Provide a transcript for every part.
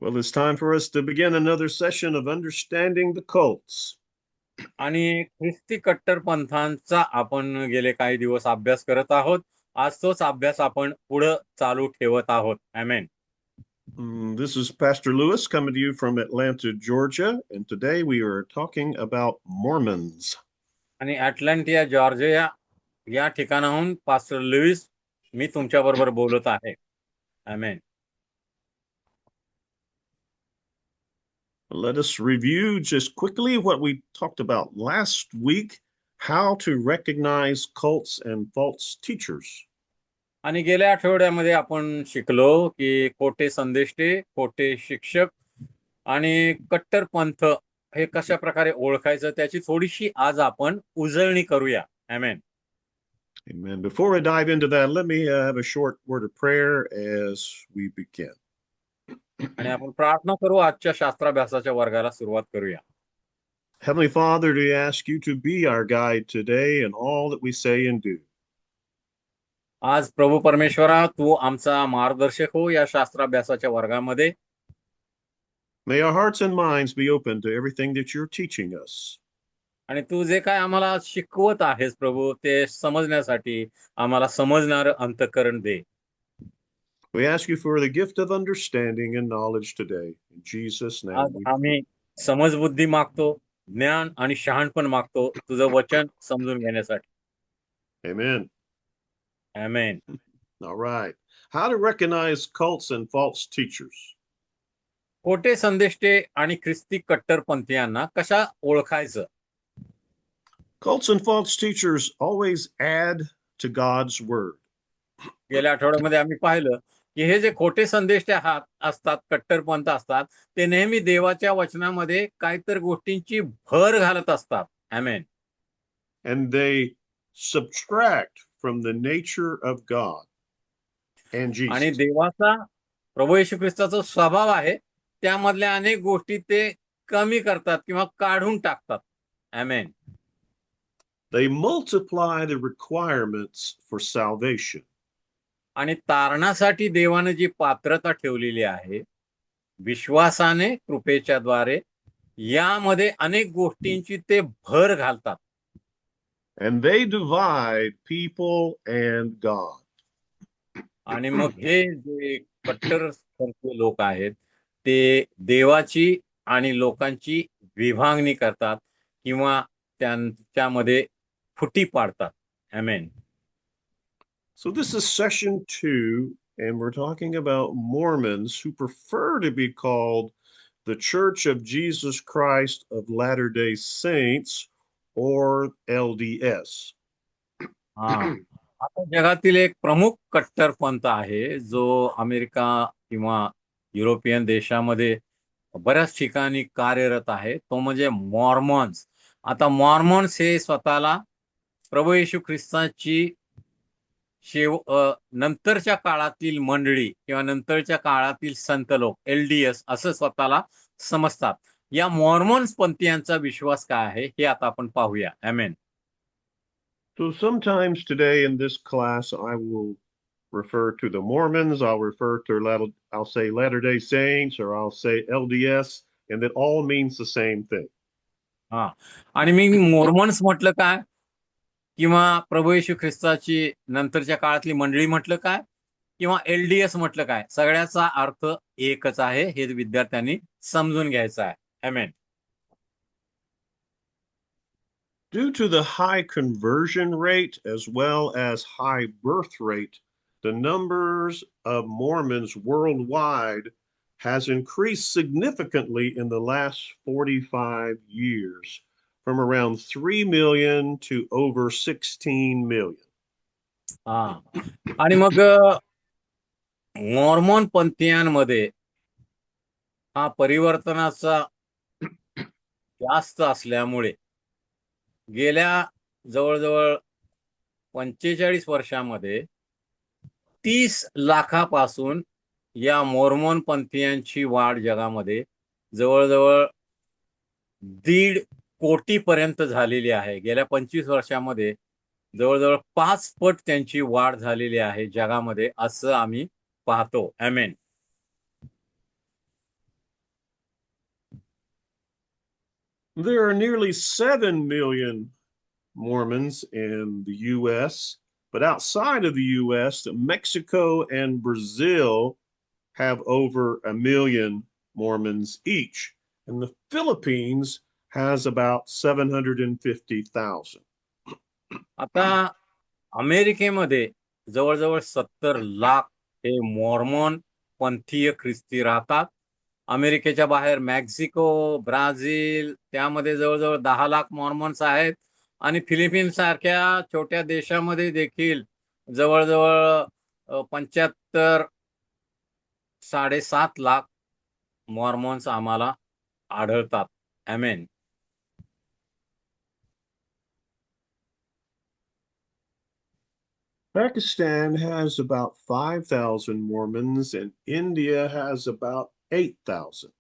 Well, it's time for us to begin another session of understanding the cults. आणि ख्रिस्ती कट्टरपंथांचा आपण गेले काही दिवस अभ्यास करत आहोत. आज तोच अभ्यास आपण पुढे चालू ठेवत आहोत. आमेन. This is Pastor Lewis coming to you from Atlanta, Georgia, and today we are talking about Mormons. आणि अटलांटिया जॉर्जिया या ठिकाणाहून पास्टर लुईस मी तुमच्या बरोबर बोलत आहे. आमेन. Let us review just quickly what we talked about last week, how to recognize cults and false teachers. आणि गेल्या आठवड्यामध्ये आपण शिकलो की खोटे संदेष्टे, खोटे शिक्षक आणि कट्टरपंथ हे कशा प्रकारे ओळखायचं त्याची थोडीशी आज आपण उजळणी करूया. आमेन. Amen. Before I dive into that, let me have a short word of prayer as we begin. आणि आपण प्रार्थना करू. आजच्या शास्त्राभ्यासाच्या वर्गाला सुरुवात करूया. Heavenly Father, we ask you to be our guide today in all that we say and do. आज प्रभू परमेश्वरा तू आमचा मार्गदर्शक हो या शास्त्राभ्यासाच्या वर्गामध्ये. May our hearts and minds be open to everything that you're teaching us. आणि तू जे काय आम्हाला शिकवत आहेस प्रभू ते समजण्यासाठी आम्हाला समजणारं अंतःकरण दे. We ask you for the gift of understanding and knowledge today. In Jesus' name आज we pray. आम्ही समजबुद्धी मागतो, ज्ञान आणि शहाणपण मागतो तुझं वचन समजून घेण्यासाठी. Amen. Amen. All right. How to recognize cults and false teachers. खोटे संदेष्टे आणि ख्रिस्ती कट्टरपंथीयांना कशा ओळखायचं? Cults and false teachers always add to God's word. गेल्या आठवड्यामध्ये आम्ही पाहिलं की हे जे खोटे संदेश असतात, कट्टरपंथ असतात, ते नेहमी देवाच्या वचनामध्ये काहीतरी गोष्टींची भर घालत असतात. आमेन. And they subtract from the nature of God and आणि Jesus. देवाचा प्रभू येशू ख्रिस्ताचा स्वभाव आहे त्यामधल्या अनेक गोष्टी ते कमी करतात किंवा काढून टाकतात. आमेन. They multiply the requirements for salvation. आणि तारणासाठी देवाने जी पात्रता ठेवलेली आहे विश्वासाने कृपेच्या द्वारे यामध्ये अनेक गोष्टींची ते भर घालतात. And they divide people and God. आणि मग हे जे कट्टरपंथी लोक आहेत ते देवाची आणि लोकांची विभागणी करतात किंवा त्यांच्यामध्ये फुटी पाडतात. आमेन. So this is session 2, and we're talking about Mormons who prefer to be called the Church of Jesus Christ of Latter-day Saints, or LDS. हा. आता जगातील एक प्रमुख कट्टरपंथ आहे जो अमेरिका किंवा युरोपियन देशामध्ये बऱ्याच ठिकाणी कार्यरत आहे तो म्हणजे मॉर्मॉन्स. आता मॉर्मॉन्स हे स्वतःला प्रभू येशू ख्रिस्ताची नंतरच्या काळातील मंडळी किंवा नंतरच्या काळातील संत लोक LDS असं स्वतःला समजतात. या मॉर्मॉन्स पंथीयांचा विश्वास काय आहे हे आता आपण पाहूया. आमेन. So sometimes today in this class, I will refer to the Mormons, I'll say Latter-day Saints, or I'll say LDS, and it all means the same thing. हा. आणि मी मॉर्मन्स म्हटलं काय किंवा प्रभू येशू ख्रिस्ताची नंतरच्या काळातली मंडळी म्हटलं काय किंवा LDS म्हटलं काय सगळ्याचा अर्थ एकच आहे हे विद्यार्थ्यांनी समजून घ्यायचं आहे. आमेन. Due to the high conversion rate as well as high birth rate, the numbers of Mormons worldwide has increased significantly in the last 45 years, from around 3 million to over 16 million. हा. आणि मग मॉर्मॉन पंथीयांमध्ये हा परिवर्तनाचा जास्त असल्यामुळे गेल्या जवळजवळ 45 वर्षामध्ये 30 लाखापासून या मॉर्मॉन पंथीयांची वाढ जगामध्ये जवळजवळ 1.5 कोटीपर्यंत झालेली आहे. गेल्या 25 वर्षामध्ये जवळजवळ 5 पट त्यांची वाढ झालेली आहे जगामध्ये असं आम्ही पाहतो. आमेन. There are nearly 7 million Mormons in the U.S., but outside of the U.S., Mexico and Brazil have over 1 million Mormons each, and the Philippines has about 750,000. आता अमेरिकेमध्ये जवळजवळ 70 लाख हे मॉर्मॉन पंथीय ख्रिस्ती राहतात. अमेरिकेच्या बाहेर मेक्सिको, ब्राझील त्यामध्ये जवळजवळ 10 लाख मॉर्मन्स आहेत आणि फिलिपिन्स सारख्या छोट्या देशामध्ये देखील जवळजवळ 75 7.5 लाख मॉर्मॉन्स आम्हाला आढळतात. ॲमेन. Pakistan has about 5,000 Mormons, and India has about 8,000.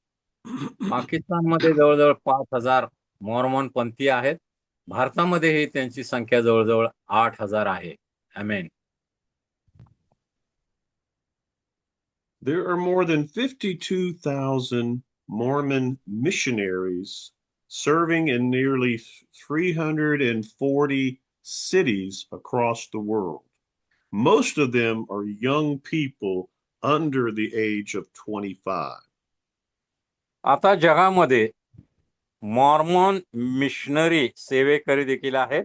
पाकिस्तानमध्ये जवळजवळ 5,000 मॉर्मॉन पंथी आहेत. भारतामध्येही त्यांची संख्या जवळजवळ 8,000 आहे. ॲमेन. There are more than 52,000 Mormon missionaries serving in nearly 340 cities across the world. Most of them are young people under the age of 25. आता जगामध्ये Mormon missionary सेवेकरी देखील आहेत.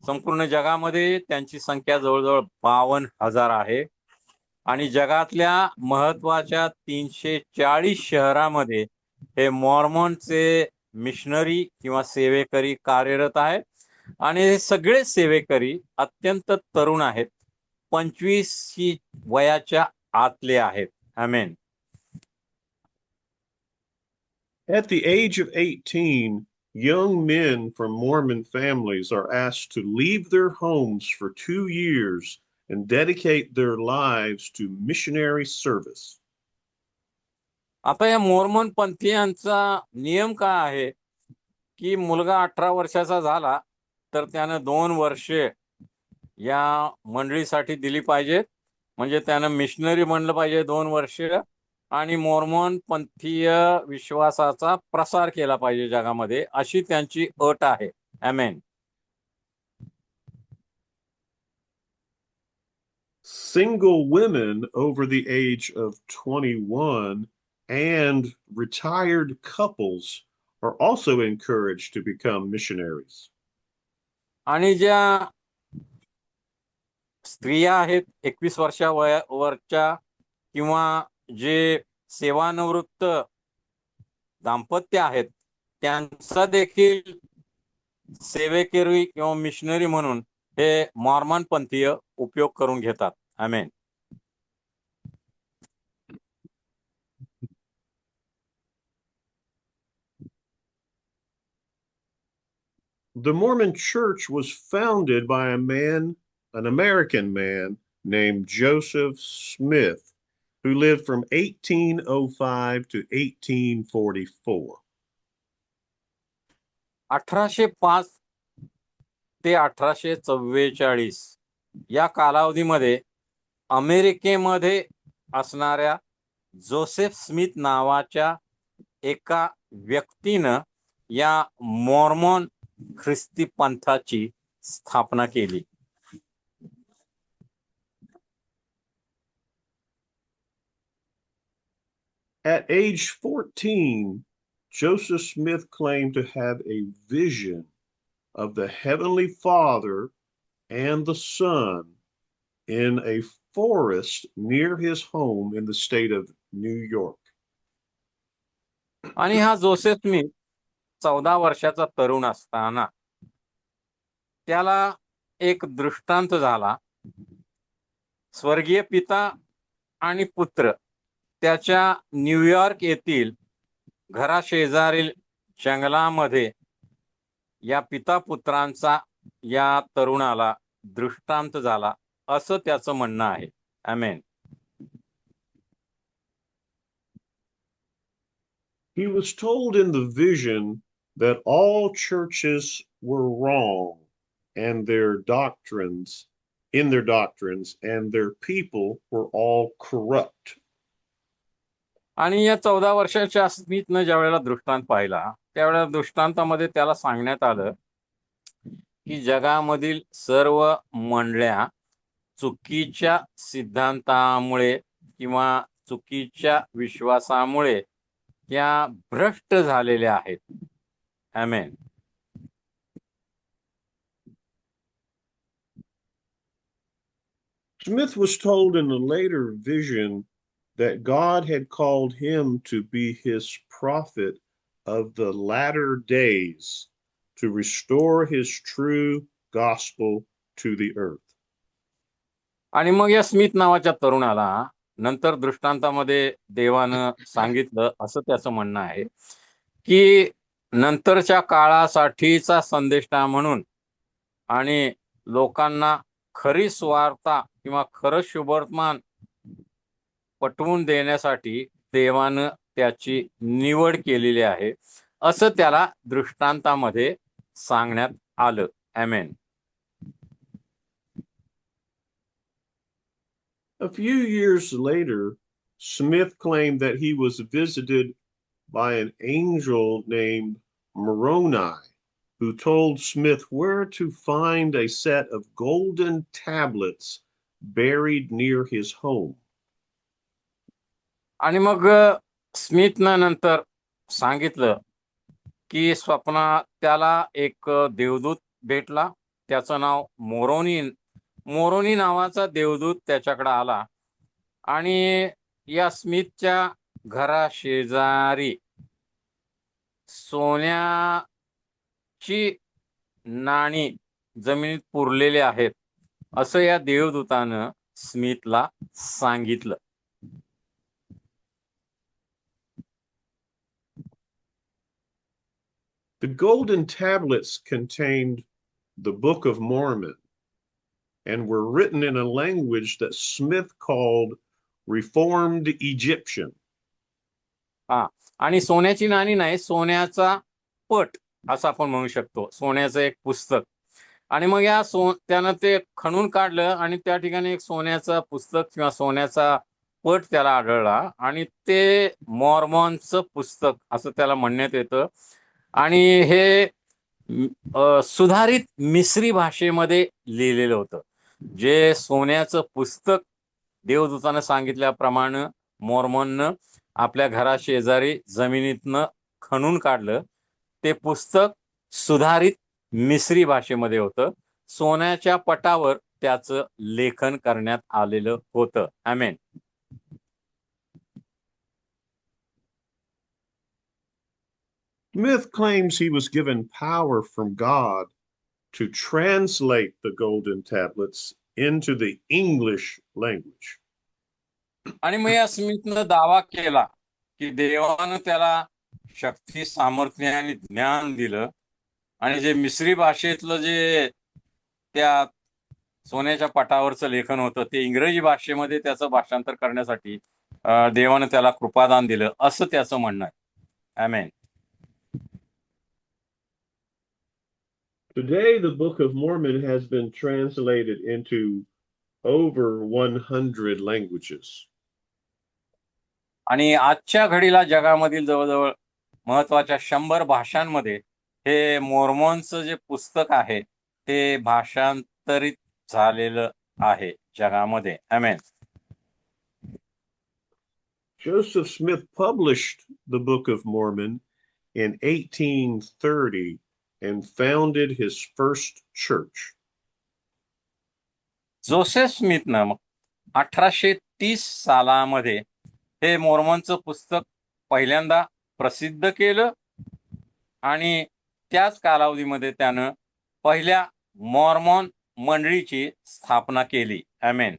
संपूर्ण जगामध्ये त्यांची संख्या जवळजवळ 52,000 आहे आणि जगातल्या महत्वाच्या 340 शहरामध्ये हे मॉर्मॉनचे मिशनरी किंवा सेवेकरी कार्यरत आहेत आणि हे सगळे सेवेकरी अत्यंत तरुण आहेत. 25 वयाच्या आतले आहेत. आमेन. At the age of 18, young men from Mormon families are asked to leave their homes for 2 years and dedicate their lives to missionary service. आता या मॉर्मन पंथीयांचा नियम काय आहे की मुलगा 18 वर्षाचा झाला तर त्यानं 2 वर्षे या मंडळीसाठी दिली पाहिजेत. म्हणजे त्यानं मिशनरी म्हणलं पाहिजे 2 वर्षे आणि मॉर्मन पंथीय विश्वासाचा प्रसार केला पाहिजे जगामध्ये, अशी त्यांची अट आहे. आमेन. Single women over the age of 21 and retired couples are also encouraged to become missionaries. आणि ज्या स्त्रिया आहेत 21 वरच्या किंवा जे सेवानिवृत्त दाम्पत्य आहेत त्यांचा देखील सेवेकरी किंवा मिशनरी म्हणून हे मॉर्मन पंथीय उपयोग करून घेतात. आमेन. The Mormon Church was founded by an American man named Joseph Smith, who lived from 1805 to 1844. 1805 ते 1844 या कालावधीमध्ये अमेरिकेमध्ये असणाऱ्या जोसेफ स्मिथ नावाच्या एका व्यक्तीनं या मॉर्मन ख्रिस्ती पंथाची स्थापना केली. At age 14, Joseph Smith claimed to have a vision of the Heavenly Father and the Son in a forest near his home in the state of New York. आणि हा जोसेफ स्मिथ 14 वर्षाचा तरुण असताना त्याला एक दृष्टांत झाला. स्वर्गीय पिता आणि पुत्र त्याच्या न्यूयॉर्क येथील घराशेजारील जंगलामध्ये या पिता पुत्रांचा या तरुणाला दृष्टांत झाला, असं त्याचं म्हणणं आहे. आमेन. He was told in the vision that all churches were wrong and their doctrines, in their doctrines, and their people were all corrupt. आणि या 14 वर्षाच्या स्मिथनं ज्या वेळेला दृष्टांत पाहिला त्यावेळेला दृष्टांतामध्ये त्याला सांगण्यात आलं की जगामधील सर्व मंडळ्या चुकीच्या सिद्धांतामुळे किंवा चुकीच्या विश्वासामुळे त्या भ्रष्ट झालेल्या आहेत. आमेन. Smith was told in a later vision that God had called him to be his prophet of the latter days to restore his true gospel to the earth. आणि मग या स्मिथ नावाच्या तरुणाला नंतर दृष्टांतामध्ये देवानं सांगितलं असं त्याचं म्हणणं आहे की नंतरच्या काळासाठीचा संदेष्टा म्हणून आणि लोकांना खरी सुवार्ता किंवा खरं शुभवर्तमान पटवून देण्यासाठी देवानं त्याची निवड केलेली आहे असं त्याला दृष्टांतामध्ये सांगण्यात आलं. आमेन. A few years later, Smith claimed that he was visited by an angel named Moroni, who told Smith where to find a set of golden tablets buried near his home. आणि मग स्मिथनं नंतर सांगितलं की स्वप्नात त्याला एक देवदूत भेटला. त्याचं नाव मोरोनी नावाचा देवदूत त्याच्याकडे आला आणि या स्मिथच्या घरा शेजारी सोन्याची नाणी जमिनीत पुरलेले आहेत असं या देवदूतानं स्मिथला सांगितलं. The golden tablets contained the Book of Mormon and were written in a language that Smith called Reformed Egyptian. आणि सोन्याची नाणी नाही, सोन्याचा पट असं आपण म्हणू शकतो, सोन्याचं एक पुस्तक. आणि मग या त्यानं ते खणून काढलं आणि त्या ठिकाणी एक सोन्याचं पुस्तक किंवा सोन्याचा पट त्याला आढळला आणि ते मॉर्मॉनचं पुस्तक असं त्याला म्हणण्यात येतं. आणि हे सुधारित मिस्री भाषेमध्ये लिहिलेलं होतं. जे सोन्याचं पुस्तक देवदूतानं सांगितल्याप्रमाणे मॉर्मॉननं आपल्या घरा शेजारी जमिनीतनं खणून काढलं. ते पुस्तक सुधारित मिस्री भाषेमध्ये होतं. सोन्याच्या पटावर त्याचं लेखन करण्यात आलेलं होतं. आमेन. Smith claims he was given power from God to translate the golden tablets into the English language. आणि मग या स्मिथनं दावा केला की देवानं त्याला शक्ती, सामर्थ्य आणि ज्ञान दिलं आणि जे मिस्री भाषेतलं जे त्या सोन्याच्या पटावरचं लेखन होतं ते इंग्रजी भाषेमध्ये त्याचं भाषांतर करण्यासाठी देवानं त्याला कृपादान दिलं असं त्याचं म्हणणं आहे. आमेन. Today, the Book of Mormon has been translated into over 100 languages. आणि आजच्या घडीला जगामधील जवळजवळ महत्वाच्या 100 भाषांमध्ये हे मॉर्मॉनचं जे पुस्तक आहे ते भाषांतरित झालेलं आहे जगामध्ये. आमेन. Joseph Smith published the Book of Mormon in 1830 and founded his first church. Joseph स्मिथनं 1830 सालामध्ये हे मॉर्मॉनचं पुस्तक पहिल्यांदा प्रसिद्ध केलं आणि त्याच कालावधीमध्ये त्यानं पहिल्या मॉर्मॉन मंडळीची स्थापना केली. आमेन.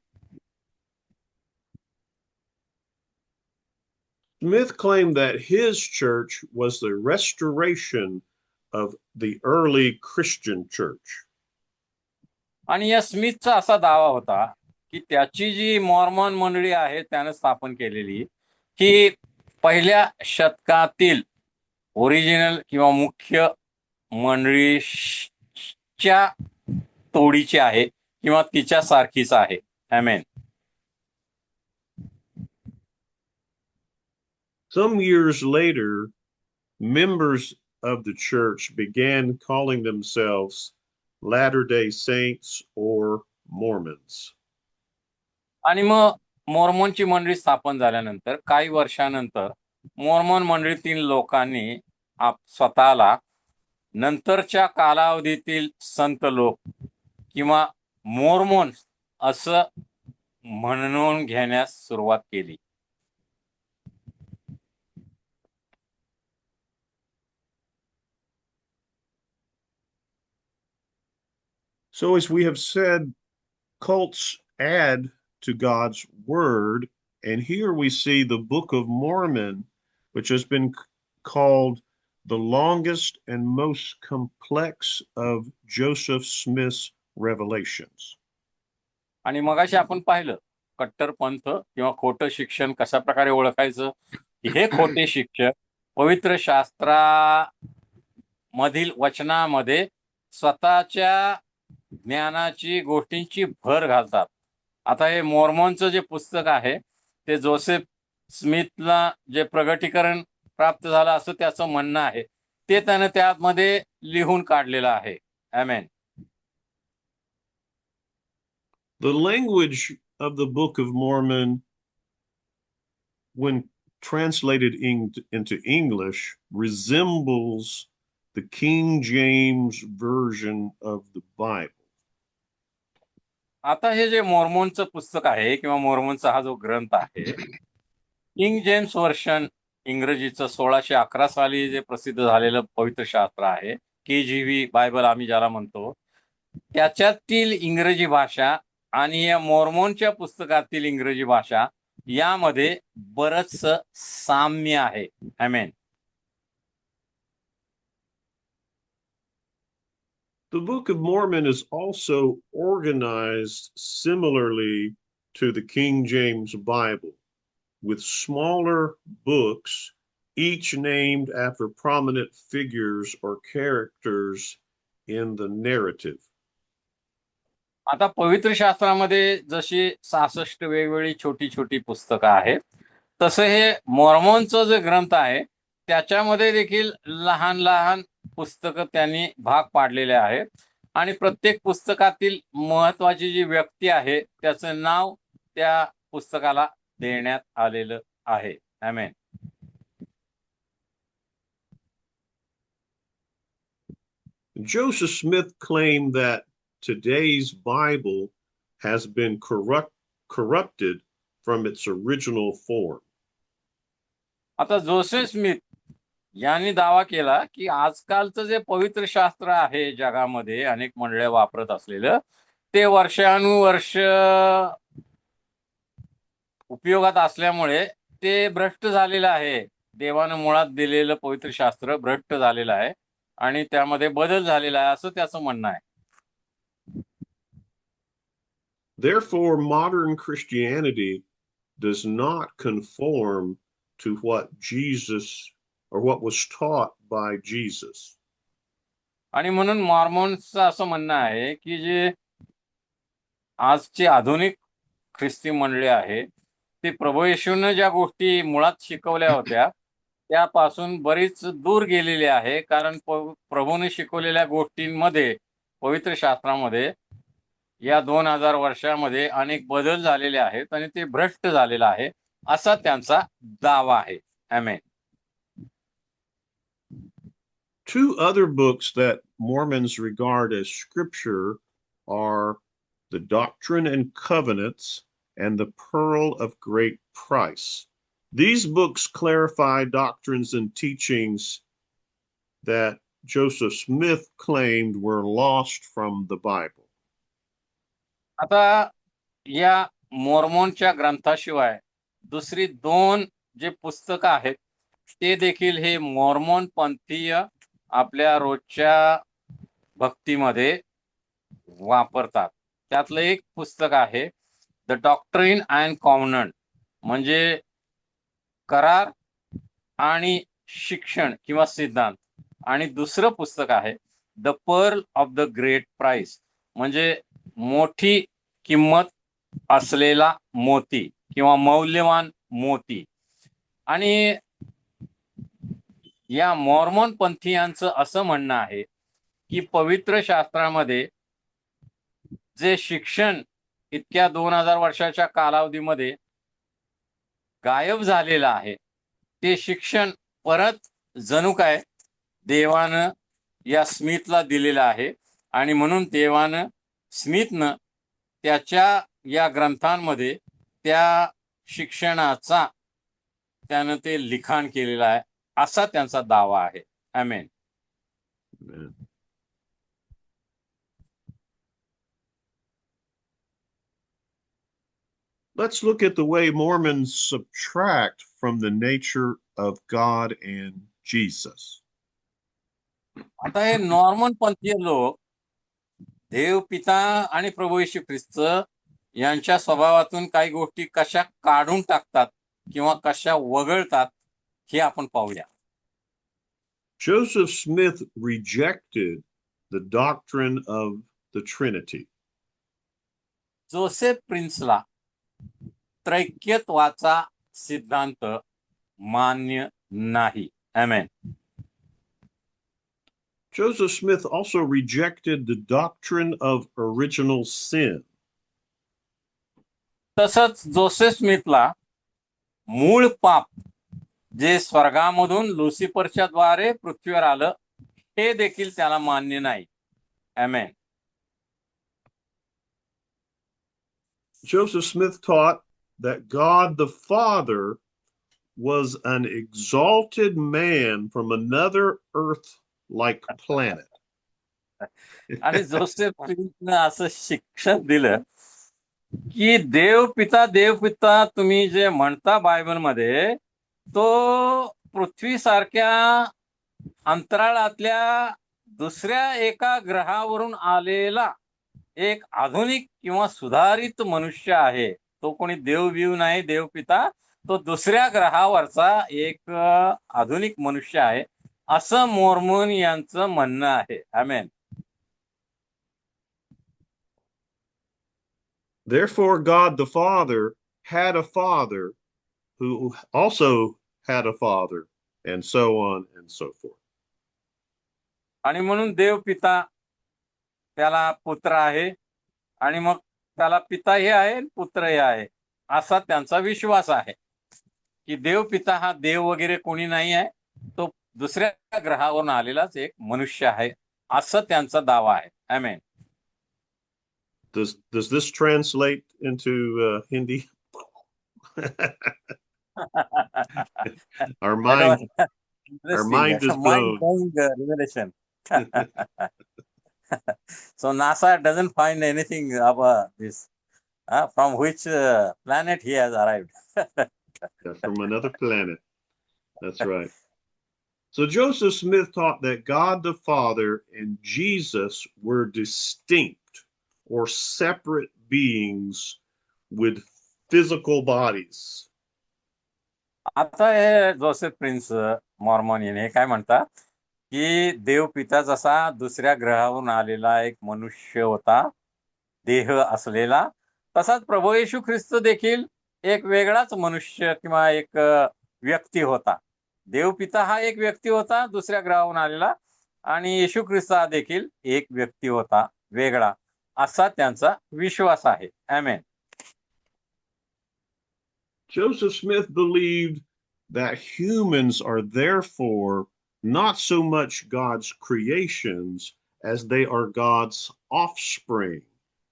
Smith claimed that his church was the restoration of the early Christian church. आणि या स्मिथचा असा दावा होता की त्याची जी मॉर्मॉन मंडळी आहे त्यानं स्थापन केलेली ही पहिल्या शतकातील ओरिजिनल किंवा मुख्य मंडळीच्या तोडीची आहे किंवा तिच्या सारखीच आहे. आमेन. Some years later, members of the church began calling themselves Latter-day Saints or Mormons. आणि मग मोर्मोनची मंडळी स्थापन झाल्यानंतर काही वर्षानंतर मोर्मोन मंडळीतील लोकांनी स्वतःला नंतरच्या कालावधीतील संत लोक किंवा मोर्मोन असं म्हणून घेण्यास सुरुवात केली. So as we have said, cults add to God's word. And here we see the Book of Mormon, which has been called the longest and most complex of Joseph Smith's revelations. आणि मगाशी आपण पाहिलं कट्टरपंथ किंवा खोटं शिक्षण कशा प्रकारे ओळखायचं. हे खोटे शिक्षक पवित्र शास्त्रामधील वचनामध्ये स्वतःच्या ज्ञानाची गोष्टींची भर घालतात. आता हे मोर्मोनचं जे पुस्तक आहे ते जोसेफ स्मिथला जे प्रगटीकरण प्राप्त झालं असं त्याचं म्हणणं आहे, ते त्याने त्यामध्ये लिहून काढलेलं आहे. आमेन. The language of the Book of Mormon, when translated into English, resembles the King James Version of the Bible. आता हे जे मोर्मोनचं पुस्तक आहे किंवा मोर्मोनचा हा जो ग्रंथ आहे, किंग जेम्स वर्षन इंग्रजीचं 1611 साली जे प्रसिद्ध झालेलं पवित्र शास्त्र आहे, KJV बायबल आम्ही ज्याला म्हणतो, त्याच्यातील इंग्रजी भाषा आणि या मोर्मोनच्या पुस्तकातील इंग्रजी भाषा यामध्ये बरंच साम्य आहे. आमेन. The Book of Mormon is also organized similarly to the King James Bible, with smaller books, each named after prominent figures or characters in the narrative. आता पवित्र शास्त्रामध्ये जशी 66 वेगवेगळी छोटी छोटी पुस्तकं आहेत, तसं हे मोर्मोनचं जे ग्रंथ आहे त्याच्यामध्ये देखील लहान लहान पुस्तकं त्यांनी भाग पाडलेले आहेत आणि प्रत्येक पुस्तकातील महत्वाची जी व्यक्ती आहे त्याचं नाव त्या पुस्तकाला देण्यात आलेलं आहे. आमेन. Joseph Smith claimed that today's Bible has been corrupted from its original form. आता जोसेफ स्मिथ यांनी दावा केला की आजकालचं जे पवित्र शास्त्र आहे जगामध्ये अनेक मंडळ्या वापरत असलेलं ते वर्षानुवर्ष उपयोगात असल्यामुळे ते भ्रष्ट झालेलं आहे. देवानं मुळात दिलेलं पवित्र शास्त्र भ्रष्ट झालेलं आहे आणि त्यामध्ये बदल झालेला आहे असं त्याचं म्हणणं आहे. Therefore, modern Christianity does not conform to what Jesus or what was taught by Jesus. आणि म्हणून मॉर्मोन्सचं असं म्हणणं आहे की जे आजची आधुनिक ख्रिस्ती मंडळी आहे ते प्रभू येशूने ज्या गोष्टी मुळात शिकवल्या होत्या त्यापासून बरीच दूर गेलेली आहे. कारण प्रभूने शिकवलेल्या गोष्टींमध्ये पवित्र शास्त्रामध्ये या 2000 वर्षामध्ये अनेक बदल झालेले आहेत आणि ते भ्रष्ट झालेलं आहे असा त्यांचा दावा आहे. आमेन. Two other books that Mormons regard as scripture are the Doctrine and Covenants and the Pearl of Great Price. These books clarify doctrines and teachings that Joseph Smith claimed were lost from the Bible. आता या मोर्मोनच्या ग्रंथाशिवाय दुसरी 2 जे पुस्तकं आहेत ते देखील हे मोर्मोन पंथीय आपल्या रोजच्या भक्तीमध्ये वापरतात. त्यातलं एक पुस्तक आहे द डॉक्ट्रिन अँड कॉव्हनंट, म्हणजे करार आणि शिक्षण किंवा सिद्धांत. आणि दुसरं पुस्तक आहे the pearl of the great price, म्हणजे मोठी किंमत असलेला मोती किंवा मौल्यवान मोती. आणि या मॉर्मन पंथीयांचं असं म्हणणं आहे की पवित्र शास्त्रामध्ये जे शिक्षण इतक्या 2000 वर्षाच्या कालावधीमध्ये गायब झालेलं आहे, ते शिक्षण परत जणू काय देवानं या स्मिथला दिलेलं आहे. आणि म्हणून देवानं स्मिथनं त्याच्या या ग्रंथांमध्ये त्या शिक्षणाचा त्यानं ते लिखाण केलेलं आहे, असा त्यांचा दावा आहे. आमेन. Amen. Let's look at the way Mormons subtract from the nature of God and Jesus. आता हे नॉर्मन पंथीय लोक देव पिता आणि प्रभू येशू ख्रिस्त यांच्या स्वभावातून काही गोष्टी कशा काढून टाकतात किंवा कशा वगळतात हे आपण पाहूया. Joseph Smith rejected the doctrine of the Trinity. Joseph प्रिन्सला त्रैक्यत्वाचा सिद्धांत मान्य नाही. आमेन. Joseph Smith also rejected the doctrine of original sin. तसंच जोसेफ स्मिथला मूळ पाप जे स्वर्गामधून लुसिफरच्या द्वारे पृथ्वीवर आलं हे देखील त्याला मान्य नाही. आमेन. Joseph Smith taught that God the Father was an exalted man from another Earth-like planet. आणि जोसेफ प्रिन्सनं असं शिक्षण दिलं की देव पिता तुम्ही जे म्हणता बायबलमध्ये, तो पृथ्वीसारख्या अंतराळातल्या दुसऱ्या एका ग्रहावरून आलेला एक आधुनिक किंवा सुधारित मनुष्य आहे. तो कोणी देव नाही, देव पिता, तो दुसऱ्या ग्रहावरचा एक आधुनिक मनुष्य आहे, असं मॉर्मन यांचं म्हणणं आहे. आमेन. Therefore, God the Father had a father who also had a father, and so on and so forth. आणि म्हणून देव पिता त्याला पुत्र आहे, आणि मग त्याला पिताही आहे पुत्रही आहे, असा त्यांचा विश्वास आहे की देव पिता हा देव वगैरे कोणी नाही आहे, तो दुसऱ्या ग्रहावरून आलेलाच एक मनुष्य आहे, असं त्यांचा दावा आहे. आमेन. Does this translate into Hindi? Our mind is blown. Revelation. So NASA doesn't find anything about this, from which planet he has arrived. From another planet. That's right. So Joseph Smith taught that God the Father and Jesus were distinct or separate beings with physical bodies. आता हे Joseph prince मॉर्मोनियन हे काय म्हणतात की देव पिता जसा दुसऱ्या ग्रहावरून आलेला एक मनुष्य होता, देह असलेला, तसाच प्रभू येशू ख्रिस्त देखील एक वेगळाच मनुष्य किंवा एक व्यक्ती होता. देव पिता हा एक व्यक्ती होता दुसऱ्या ग्रहावरून आलेला, आणि येशू ख्रिस्त हा देखील एक व्यक्ती होता वेगळा, असा त्यांचा विश्वास आहे. आमेन. Joseph Smith believed that humans are therefore not so much God's creations as they are God's offspring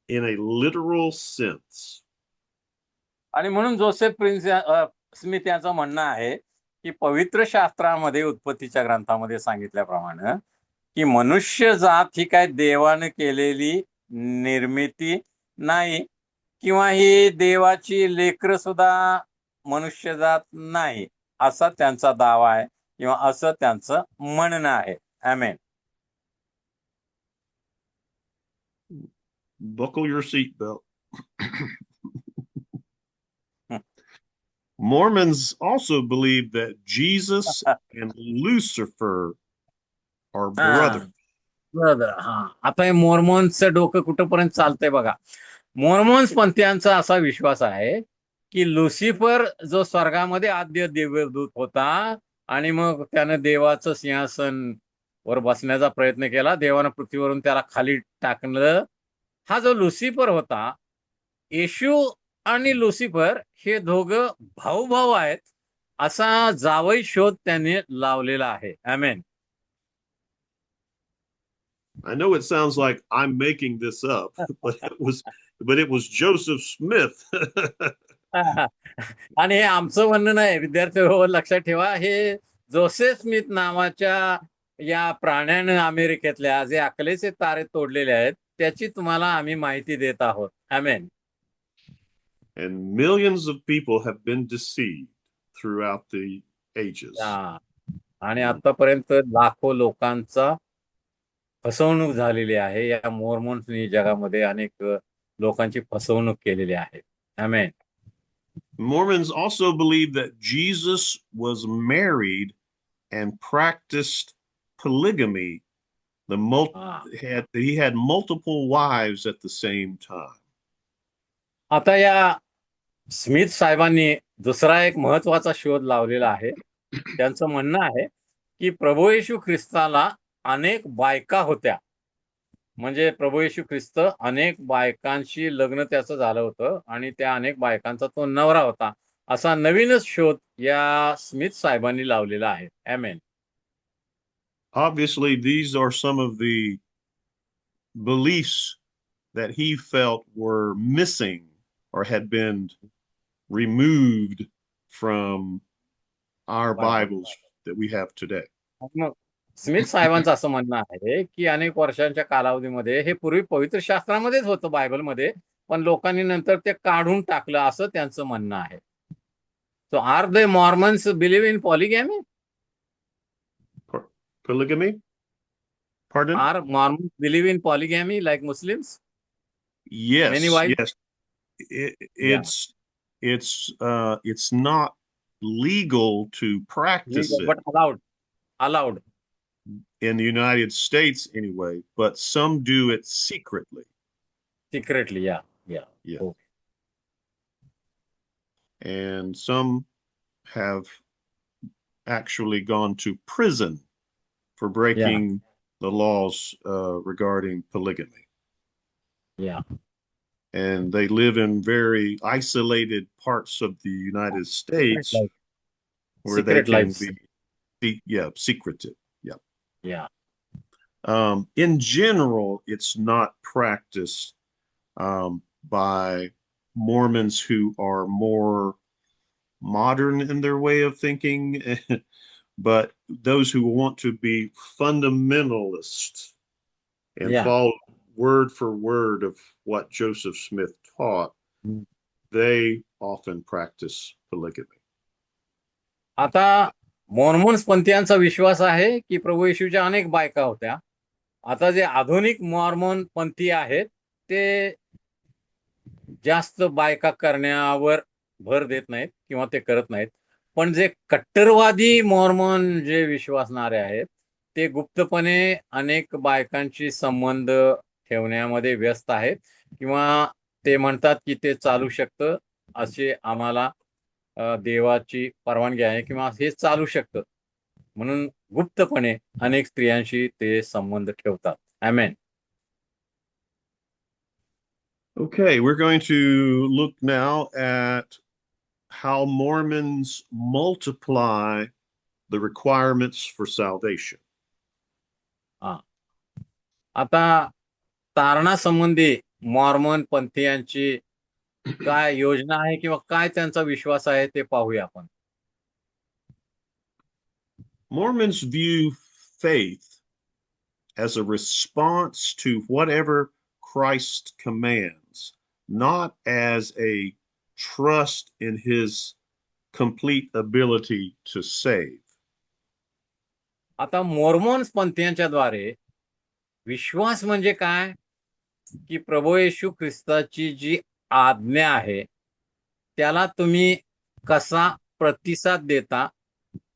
in a literal sense. आणि म्हणून जोसेफ प्रिन्स स्मिथ यांचं म्हणणं आहे की पवित्र शास्त्रामध्ये उत्पत्तीच्या ग्रंथामध्ये सांगितल्याप्रमाणे की मनुष्य जात ही काय देवाने केलेली निर्मिती नाही, किंवा ही देवाची लेकरं सुद्धा मनुष्य जात नाही, असा त्यांचा दावा आहे किंवा असं त्यांचं म्हणणं आहे. आमेन. Buckle your seatbelt. Mormons also believe that Jesus and Lucifer are brothers. Brother. आता हे मॉर्मोन्सचं डोकं कुठंपर्यंत चालतंय बघा. मॉर्मोन्स पंथीयांचा असा विश्वास आहे की लुसिफर जो स्वर्गामध्ये आद्य देवदूत होता, आणि मग त्यानं देवाचं सिंहासन वर बसण्याचा प्रयत्न केला. देवानं पृथ्वीवरून त्याला खाली टाकलं. हा जो लुसिफर होता, येशू आणि लुसिफर हे दोघं भाऊ आहेत, असा जावई शोध त्याने लावलेला आहे. आमेन. I know it sounds like I'm making this up, but it was Joseph Smith. आणि हे आमचं म्हणणं नाही, विद्यार्थी लक्षात ठेवा, हे जोसेफ स्मिथ नावाच्या या प्राण्यानं अमेरिकेतल्या जे अकलेचे तारे तोडलेले आहेत, त्याची तुम्हाला आम्ही माहिती देत आहोत. आमेन. And millions of people have been deceived throughout the ages. आणि आतापर्यंत लाखो लोकांचा फसवणूक झालेली आहे. या मोर्मन्सनी जगामध्ये अनेक लोकांची फसवणूक केलेली आहे. आमेन. Mormons also believe that Jesus was married and practiced polygamy. He had multiple wives at the same time. आता या स्मिथ साहेबांनी दुसरा एक महत्वाचा शोध लावलेला आहे. त्यांचं म्हणणं आहे की प्रभू येशू ख्रिस्ताला अनेक बायका होत्या. म्हणजे प्रभू येशू ख्रिस्त अनेक बायकांशी लग्न त्याचं झालं होतं आणि त्या अनेक बायकांचा तो नवरा होता, असा नवीनच शोध या स्मिथ साहेबांनी लावलेला आहे. आमेन. Obviously, these are some of the beliefs that he felt were missing or had been removed from our Bibles that we have today. Smith साहेबांचं असं म्हणणं आहे की अनेक वर्षांच्या कालावधीमध्ये हे पूर्वी पवित्र शास्त्रामध्येच होतं, बायबलमध्ये, पण लोकांनी नंतर ते काढून टाकलं, असं त्यांचं म्हणणं आहे. So are the Mormons believe in polygamy? Polygamy? Pardon? Are Mormons believe in polygamy like Muslims? Yes. Many wives? Yes. It's not legal to practice legal, it. but allowed. In the United States anyway, but some do it secretly. Secretly, yeah. Okay. And some have actually gone to prison for breaking the laws regarding polygamy. Yeah. And they live in very isolated parts of the United States where they can be secretive. Yeah. In general, it's not practiced by Mormons who are more modern in their way of thinking, but those who want to be fundamentalists and follow word for word of what Joseph Smith taught, they often practice polygamy. आता Mormons पंथीयांचा विश्वास आहे की प्रभू येशूच्या अनेक बायका होत्या. आता जे आधुनिक Mormon पंथी आहेत ते जास्त बायका करण्यावर भर देत नाहीत किंवा ते करत नाहीत, पण जे कट्टरवादी मॉर्मन जे विश्वासणारे आहेत ते गुप्तपणे अनेक बायकांशी संबंध ठेवण्यामध्ये व्यस्त आहेत, किंवा ते म्हणतात की ते चालू शकतं, असे आम्हाला देवाची परवानगी आहे, किंवा हे चालू शकतं, म्हणून गुप्तपणे अनेक स्त्रियांशी ते संबंध ठेवतात. आमेन. Okay, we're going to look now at how Mormons multiply the requirements for salvation. आता तारणा संबंधी मॉर्मन पंथीयांची काय योजना आहे किंवा काय त्यांचा विश्वास आहे ते पाहूया आपण. Mormons view faith as a response to whatever Christ commands, not as a trust in his complete ability to save. आता मॉर्मन्स पंथीयांच्या द्वारे विश्वास म्हणजे काय की प्रभू येशू ख्रिस्ताची जी आज्ञा आहे त्याला तुम्ही कसा प्रतिसाद देता,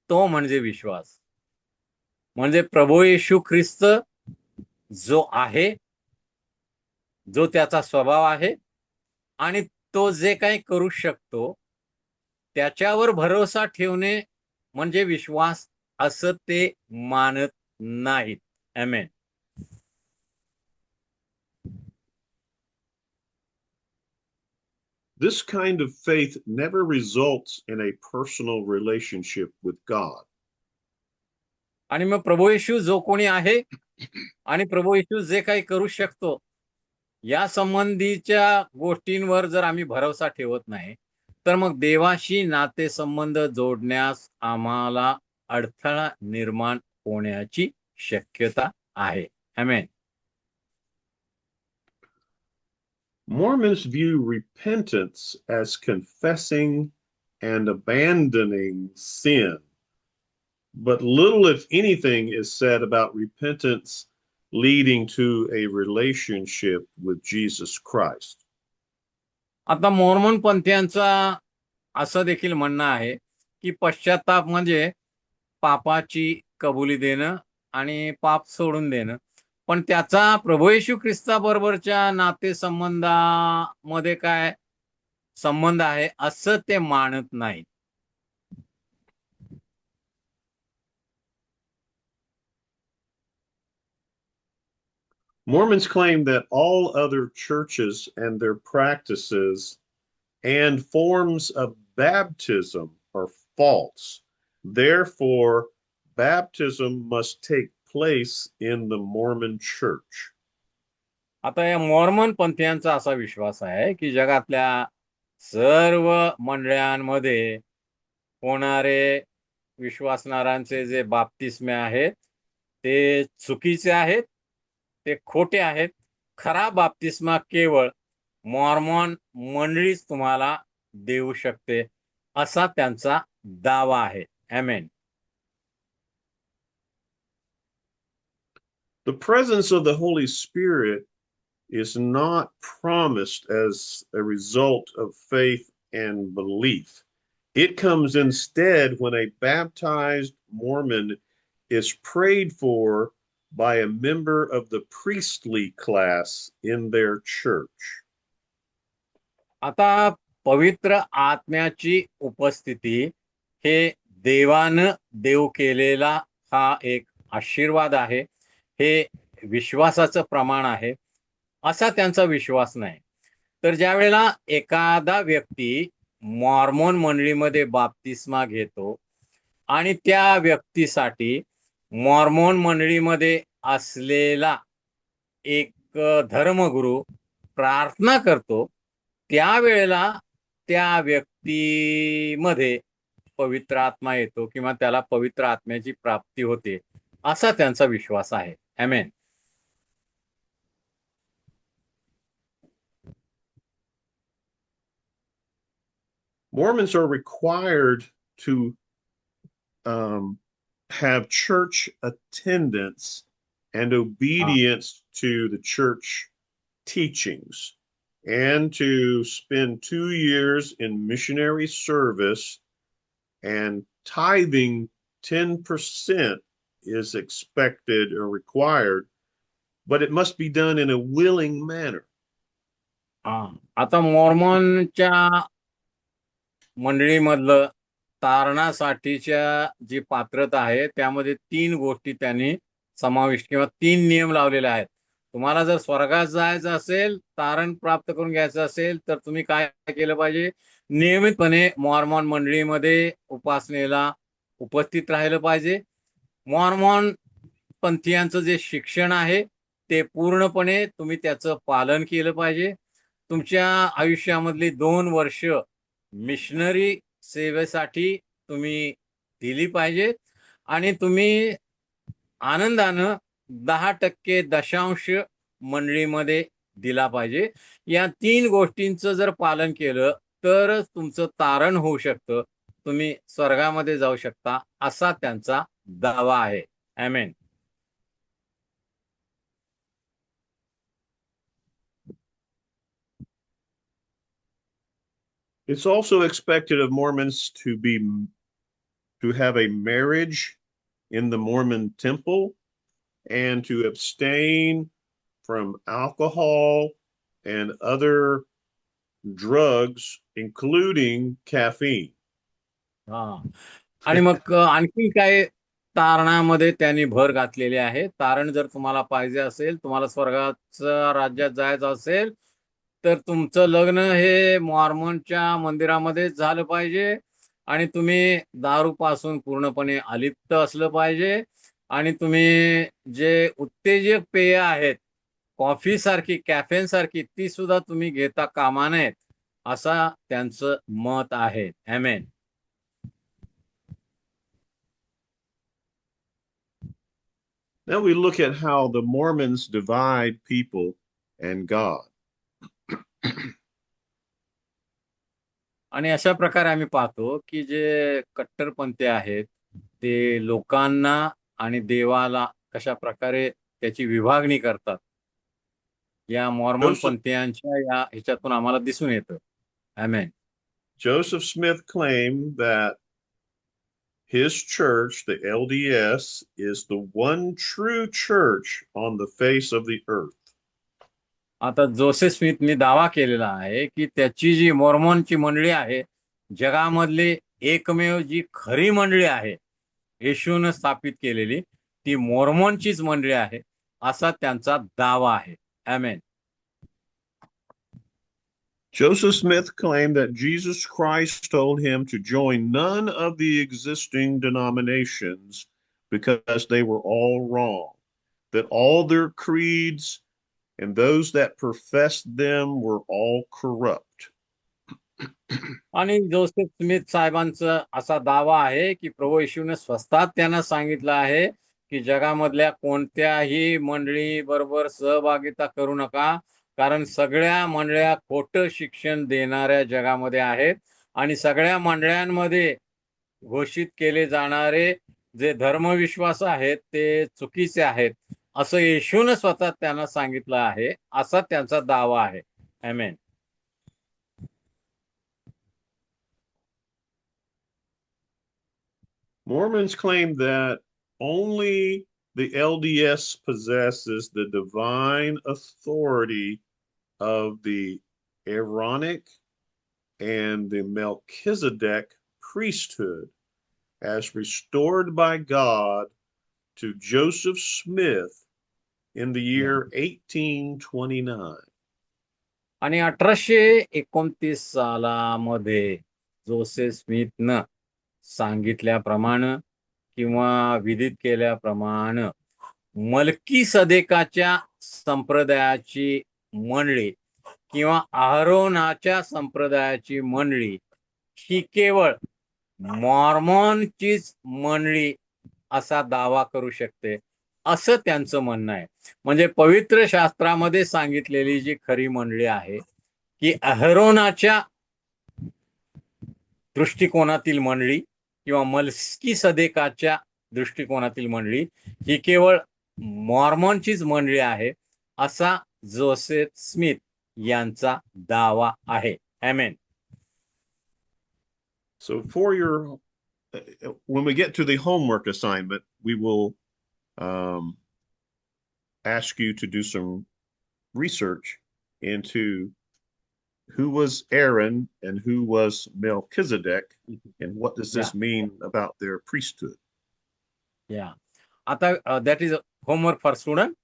तो म्हणजे विश्वास. म्हणजे प्रभू येशू ख्रिस्त जो आहे, जो त्याचा स्वभाव आहे आणि तो जे काही करू शकतो त्याच्यावर भरोसा ठेवणे म्हणजे विश्वास असं ते मानत नाहीत. आमेन. This kind of faith never results in a personal relationship with God. आणि मग प्रभू येशू जो कोणी आहे आणि प्रभू येशू जे काही करू शकतो या संबंधीच्या गोष्टींवर जर आम्ही भरोसा ठेवत नाही तर मग देवाशी नातेसंबंध जोडण्यास आम्हाला अडथळा निर्माण होण्याची शक्यता आहे. आमेन. Mormons view repentance as confessing and abandoning sin, but little, if anything, is said about repentance leading to a relationship with Jesus Christ. आता मॉर्मन पंथीयांचा असं देखील म्हणणं आहे की पश्चाताप म्हणजे पापाची कबुली देणं आणि पाप सोडून देणं, पण त्याचा प्रभू येशू ख्रिस्ताबरोबरच्या नातेसंबंधामध्ये काय संबंध आहे असं ते मानत नाहीत. Mormons claim that all other churches and their practices and forms of baptism are false. Therefore, baptism must take place in the Mormon church. आता या मॉर्मन पंथीयांचा असा विश्वास आहे की जगातल्या सर्व मंडळांमध्ये होणारे विश्वासणाऱ्यांचे जे बाप्तिस्मे आहेत ते चुकीचे आहेत, ते खोटे आहेत. खरा बाप्तिस्मा केवळ मॉर्मॉन मंडळीच तुम्हाला देऊ शकते असा त्यांचा दावा आहे. आमेन. The presence of the Holy Spirit is not promised as a result of faith and belief. It comes instead when a baptized Mormon is prayed for by a member of the priestly class in their church. आता पवित्र आत्म्याची उपस्थिती हे देवानं देव केलेला हा एक आशीर्वाद आहे, हे विश्वासाचं प्रमाण आहे असा त्यांचा विश्वास नाही. तर ज्या वेळेला एखादा व्यक्ती मॉर्मोन मंडळीमध्ये बाप्तिस्मा घेतो आणि त्या व्यक्तीसाठी मॉर्मोन मंडळीमध्ये असलेला एक धर्मगुरू प्रार्थना करतो, त्यावेळेला त्या व्यक्तीमध्ये पवित्र आत्मा येतो किंवा त्याला पवित्र आत्म्याची प्राप्ती होते असा त्यांचा विश्वास आहे. आमेन. Mormons are required to have church attendance and obedience to the church teachings, and to spend 2 years in missionary service, and tithing 10% is expected or required, but it must be done in a willing manner. आता मॉर्मॉनच्या मंडळीमधलं तारणासाठीच्या जी पात्रता आहे त्यामध्ये 3 गोष्टी त्यांनी समाविष्ट किंवा 3 नियम लावलेले आहेत. तुम्हाला जर स्वर्गात जायचं असेल, तारण प्राप्त करून घ्यायचं असेल तर तुम्ही काय केलं पाहिजे? नियमितपणे मॉर्मॉन मंडळीमध्ये उपासनेला उपस्थित राहिलं पाहिजे. मॉर्मॉन पंथीयांचं जे शिक्षण आहे ते पूर्णपणे तुम्ही त्याचं पालन केलं पाहिजे. तुमच्या आयुष्यामधली 2 वर्ष मिशनरी सेवेसाठी तुम्ही दिली पाहिजेत आणि तुम्ही आनंदानं 10% दशांश मंडळीमध्ये दिला पाहिजे. या 3 गोष्टींचं जर पालन केलं तरच तुमचं तारण होऊ शकतं, तुम्ही स्वर्गामध्ये जाऊ शकता असा त्यांचा दावा आहे. आमेन. It's also expected of Mormons to have a marriage in the Mormon temple and to abstain from alcohol and other drugs, including caffeine. आणि मग आणखी काय तारणामध्ये त्यांनी भर घातलेली आहे. तारण जर तुम्हाला पाहिजे असेल, तुम्हाला स्वर्गाच्या राज्यात जायचं असेल, तर तुमचं लग्न हे मॉर्मनच्या मंदिरामध्येच झालं पाहिजे आणि तुम्ही दारूपासून पूर्णपणे अलिप्त असलं पाहिजे आणि तुम्ही जे उत्तेजक पेय आहेत, कॉफी सारखी, कॅफेन सारखी, ती सुद्धा तुम्ही घेता कामा नयेत, असा त्यांचं मत आहे. ॲमेन. Now we look at how the Mormons divide people and God. आणि अशा प्रकारे आम्ही पाहतो की जे कट्टरपंथी आहेत ते लोकांना आणि देवाला कशा प्रकारे त्याची विभागणी करतात, या मॉर्मन Joseph, पंथीयांच्या या ह्याच्यातून आम्हाला दिसून येतं. आमेन. Joseph Smith claimed that his church, the LDS, is the one true church on the face of the earth. आता जोसेफ स्मिथनी दावा केलेला आहे की त्याची जी मॉर्मनची मंडळी आहे, जगामधली एकमेव जी खरी मंडळी आहे, येशूनं स्थापित केलेली, ती मॉर्मनचीच मंडळी आहे, असा त्यांचा दावा आहे. आमेन. Joseph Smith claimed that Jesus Christ told him to join none of the existing denominations because they were all wrong, that all their creeds and those that professed them were all corrupt. आणि Joseph Smith साहेबांचा असा दावा आहे की प्रभू येशूने स्वतःच त्यांना सांगितलं आहे की जगामधल्या कोणत्याही मंडळी बरोबर सहभागिता करू नका, कारण सगळ्या मंडळ्या खोटं शिक्षण देणाऱ्या जगामध्ये आहेत आणि सगळ्या मंडळांमध्ये घोषित केले जाणारे जे धर्मविश्वास आहेत ते चुकीचे आहेत, असं येशूने स्वतः त्यांना सांगितलं आहे, असा त्यांचा दावा आहे. आमेन. Mormons claim that only the LDS possesses the divine authority of the Aaronic and the Melchizedek priesthood as restored by God to Joseph Smith in the year 1829. आणि 1829 सालामध्ये जोसेफ स्मिथनं सांगितल्याप्रमाणे किंवा विधित केल्याप्रमाणे मलकी सदेकाच्या संप्रदायाची मंडळी किंवा अहरोनाच्या संप्रदायाची मंडळी ही केवळ मॉर्मॉनचीच मंडळी असा दावा करू शकते, असं त्यांचं म्हणणं आहे. म्हणजे पवित्र शास्त्रामध्ये सांगितलेली जी खरी मंडळी आहे की अहरोनाच्या दृष्टिकोनातील मंडळी किंवा मलकी सदेकाच्या दृष्टिकोनातील मंडळी ही केवळ मॉर्मॉनचीच मंडळी आहे, असा जोसेफ स्मिथ यांचा दावा आहे. आमेन. So for your, when we get to the homework assignment, we will ask you to do some research into who was Aaron and who was Melchizedek, and what does this mean about their priesthood? Yeah. आता that is homework for student.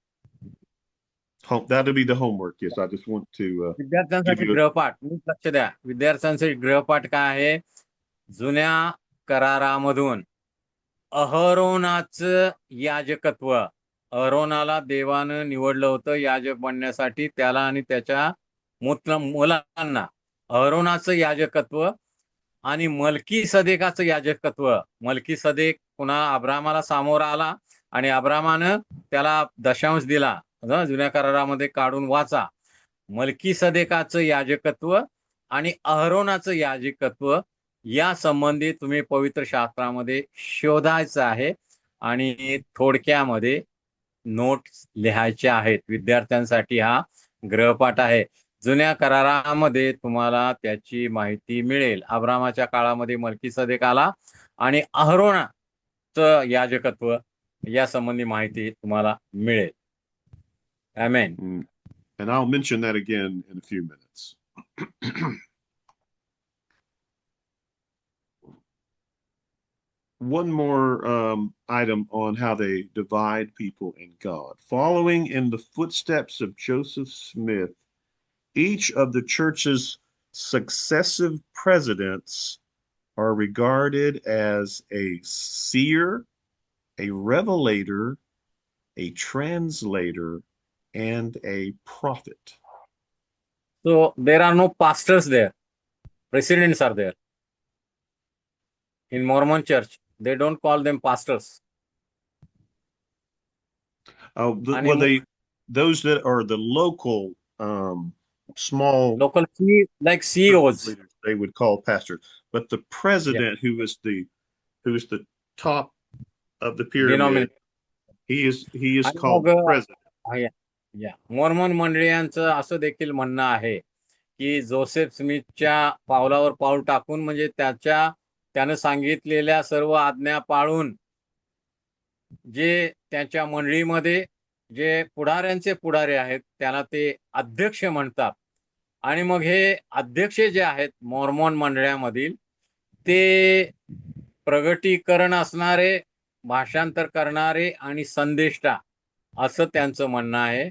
That'll be the homework. Yes, I just want to give विद्यार्थ्यांसाठी you a, गृहपाठ, लक्ष द्या. विद्यार्थ्यांसाठी गृहपाठ काय आहे? जुन्या करारामधून अहरोनाचं याजकत्व, अहरोनाला देवानं निवडलं होतं याजक बनण्यासाठी, त्याला आणि त्याच्या मुलांना अहरोनाचं याजकत्व आणि मलकी सदेकाचं याजकत्व. मलकी सदेक पुन्हा अब्रामाला सामोर आला आणि अब्रामानं त्याला दशांश दिला. जुन्या करारामध्ये काढून वाचा. मलकी सदेकाचं याजकत्व आणि अहरोनाचं याजकत्व या संबंधी तुम्ही पवित्र शास्त्रामध्ये शोधायचं आहे आणि थोडक्यामध्ये नोट्स लिहायच्या आहेत. विद्यार्थ्यांसाठी हा गृहपाठ आहे. जुन्या करारामध्ये तुम्हाला त्याची माहिती मिळेल. अब्रामाच्या काळामध्ये मलकीसदेक आला आणि अहरोनाचं याजकत्व या संबंधी माहिती तुम्हाला मिळेल. आमेन. and I'll mention that again in a few minutes. one more item on how they divide people in God. Following in the footsteps of Joseph Smith, each of the church's successive presidents are regarded as a seer, a revelator, a translator, and a prophet. So there are no pastors there. Presidents are there. In Mormon church, they don't call them pastors. आणि Well, मग those that are the local small local like church CEOs. leaders, they would call pastors. But the Yeah. president, who is the top of the pyramid, Denomination. he is आणि called मग the president. या Mormon मंडळीयांचं असं देखील म्हणणं आहे की Joseph स्मिथच्या पावलावर पाऊल टाकून म्हणजे त्यानं सांगितलेल्या सर्व आज्ञा पाळून जे त्यांच्या मंडळीमध्ये जे पुढाऱ्यांचे पुढारी आहेत त्याला ते अध्यक्ष म्हणतात. आणि मग हे अध्यक्ष जे आहेत मॉर्मन मंडळामधील ते प्रगटीकरण असणारे, भाषांतर करणारे आणि संदेष्टा असं त्यांचं म्हणणं आहे.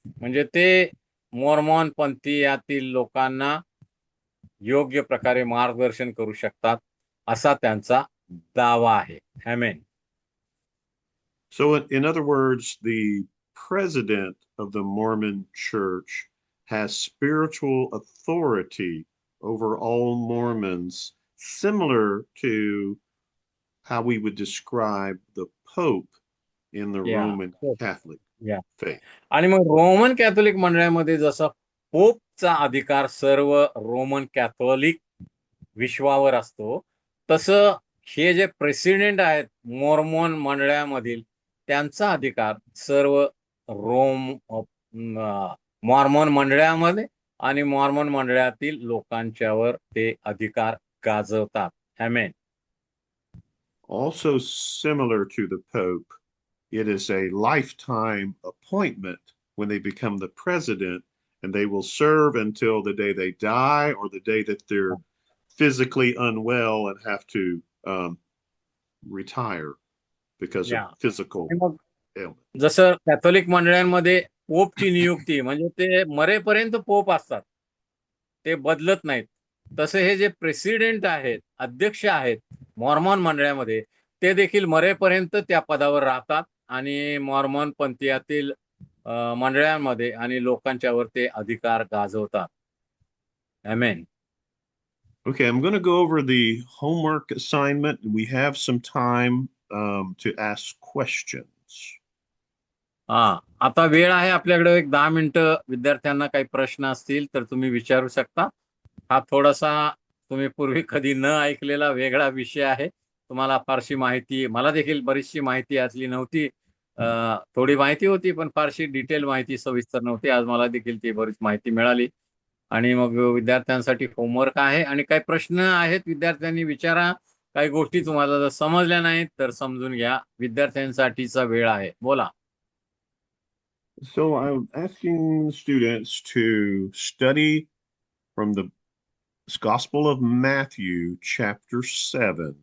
म्हणजे ते मॉर्मन पंथीयातील लोकांना योग्य प्रकारे मार्गदर्शन करू शकतात असा त्यांचा दावा आहे. आमेन. So, in other words, the president of the Mormon church has spiritual authority over all Mormons, similar to how we would describe the Pope in the या Roman Catholic या faith. आणि मग रोमन कॅथोलिक मंडळामध्ये जसं पोपचा अधिकार सर्व Roman Catholic विश्वावर असतो, तसं हे जे प्रेसिडेंट आहेत मॉर्मन मंडळामधील त्यांचा अधिकार सर्व मॉर्मन मंडळामध्ये आणि मॉर्मन मंडळातील लोकांच्यावर ते अधिकार गाजवतात. आमेन. Also, similar to the Pope, it is a lifetime appointment when they become the president, and they will serve until the day they die or the day that they're physically unwell and have to retire because of या physical आणि मग ailment. जसं Catholic मंडळांमध्ये पोपची नियुक्ती म्हणजे ते मरेपर्यंत pope असतात, ते बदलत नाहीत. तसे हे जे प्रेसिडेंट आहेत, अध्यक्ष आहेत मॉर्मन मंडळामध्ये, ते देखील मरेपर्यंत त्या पदावर राहतात आणि मॉर्मन पंथीयातील मंडळांमध्ये आणि लोकांच्यावर ते अधिकार गाजवतात. आमेन. Okay, I'm going to go over the homework assignment. We have some time to ask questions. आता वेळ आहे आपल्याकडे एक 10 मिनिटं. विद्यार्थ्यांना काही प्रश्न असतील तर तुम्ही विचारू शकता. हा थोडासा तुम्ही पूर्वी कधी न ऐकलेला वेगळा विषय आहे. तुम्हाला फारशी माहिती, मला देखील बरीचशी माहिती असली नव्हती. थोडी माहिती होती पण फारशी डिटेल माहिती सविस्तर नव्हती. आज मला देखील ती बरीच माहिती मिळाली. आणि मग विद्यार्थ्यांसाठी होमवर्क आहे आणि काही प्रश्न आहेत विद्यार्थ्यांनी विचारा. काही गोष्टी तुम्हाला जर समजल्या नाहीत तर समजून घ्या. विद्यार्थ्यांसाठीचा वेळ आहे. बोला. So I'm asking students to study from the Gospel of Matthew, chapter 7,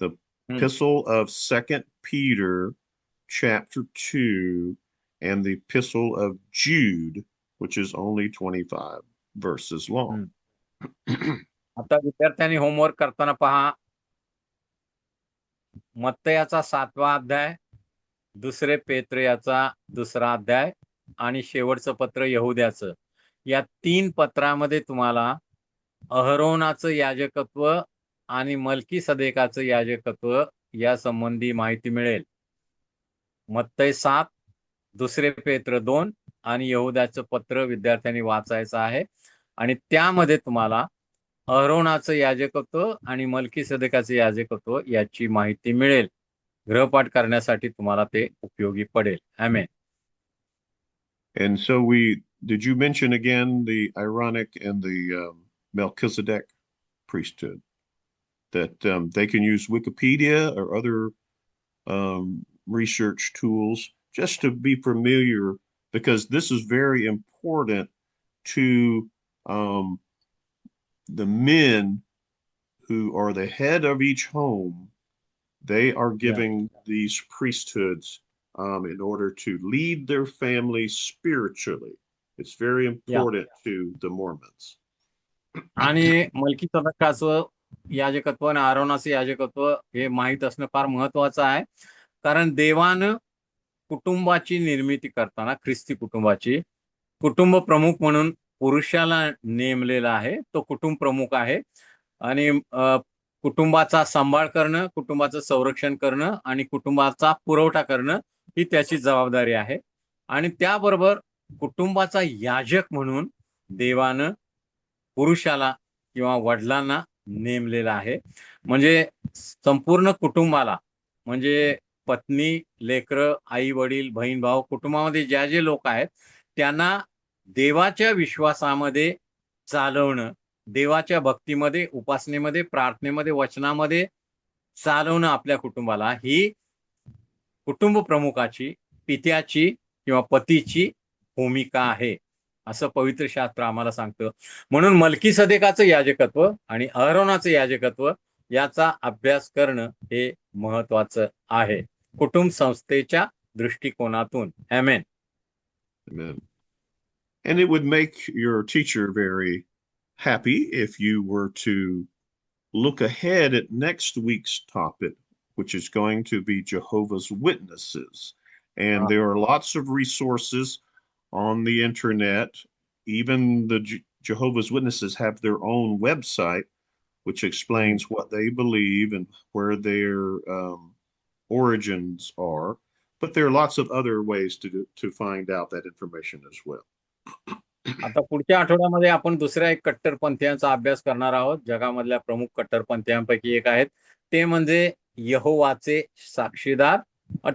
the epistle of Second Peter, chapter 2, and the epistle of Jude, which is only 25 verses long. आता विद्यार्थ्यांनी होमवर्क करताना पहा, मत्तयाचा 7वा अध्याय, दुसरे पेत्रियाचा 2रा अध्याय आणि शेवटचं पत्र यहुद्याचं. या 3 पत्रामध्ये तुम्हाला अहरोनाचं याजकत्व आणि मल्कीसदेकाचं याजकत्व या संबंधी माहिती मिळेल. मत्तय 7, दुसरे पेत्र 2 आणि यहुद्याचं पत्र विद्यार्थ्यांनी वाचायचं आहे आणि त्यामध्ये तुम्हाला अहरोनाचं याजकत्व आणि मल्कीसदेकाचं याजकत्व याची माहिती मिळेल. गृहपाठ करण्यासाठी तुम्हाला ते उपयोगी पडेल. आमेन. And so did you mention again the Aaronic and the Melchizedek priesthood? That they can use Wikipedia or other research tools just to be familiar, because this is very important to the men who are the head of each home, They are Yeah. giving these priesthoods in order to lead their family spiritually. It's very Yeah. important to the Mormons. आणि मल्कीसदकाचं याजकत्व आणि आरोनाचं याजकत्व हे माहीत असणं फार महत्वाचं आहे. कारण देवानं कुटुंबाची निर्मिती करताना ख्रिस्ती कुटुंबाची कुटुंब प्रमुख म्हणून पुरुषाला नेमलेला आहे. तो कुटुंब प्रमुख आहे आणि कुटुंबाचा सांभाळ करणं, कुटुंबाचं संरक्षण करणं आणि कुटुंबाचा पुरवठा करणं ही त्याची जबाबदारी आहे. आणि त्याबरोबर कुटुंबाचा याजक म्हणून देवानं पुरुषाला किंवा वडिलांना नेमलेला आहे. म्हणजे संपूर्ण कुटुंबाला, म्हणजे पत्नी, लेकरं, आई वडील, बहीण भाऊ, कुटुंबामध्ये ज्या जे लोक आहेत त्यांना देवाच्या विश्वासामध्ये चालवणं, देवाच्या भक्तीमध्ये, उपासनेमध्ये, प्रार्थनेमध्ये, वचनामध्ये चालवणं आपल्या कुटुंबाला ही कुटुंब प्रमुखाची, पित्याची किंवा पतीची भूमिका आहे, असं पवित्र शास्त्र आम्हाला सांगतं. म्हणून मल्कीसदेकाचं याजकत्व आणि अहरोनाचं याजकत्व याचा अभ्यास करणं हे महत्वाचं आहे कुटुंब संस्थेच्या दृष्टिकोनातून. आमेन. Amen. And it would make your teacher very happy if you were to look ahead at next week's topic, which is going to be Jehovah's Witnesses. And there are lots of resources on the internet. Even the Jehovah's Witnesses have their own website, which explains what they believe and where their origins are. But there are lots of other ways to find out that information as well. आता पुढच्या आठवड्यामध्ये आपण दुसऱ्या एक कट्टरपंथीयांचा अभ्यास करणार आहोत. जगामधल्या प्रमुख कट्टरपंथीयांपैकी एक आहेत ते म्हणजे यहोवाचे साक्षीदार.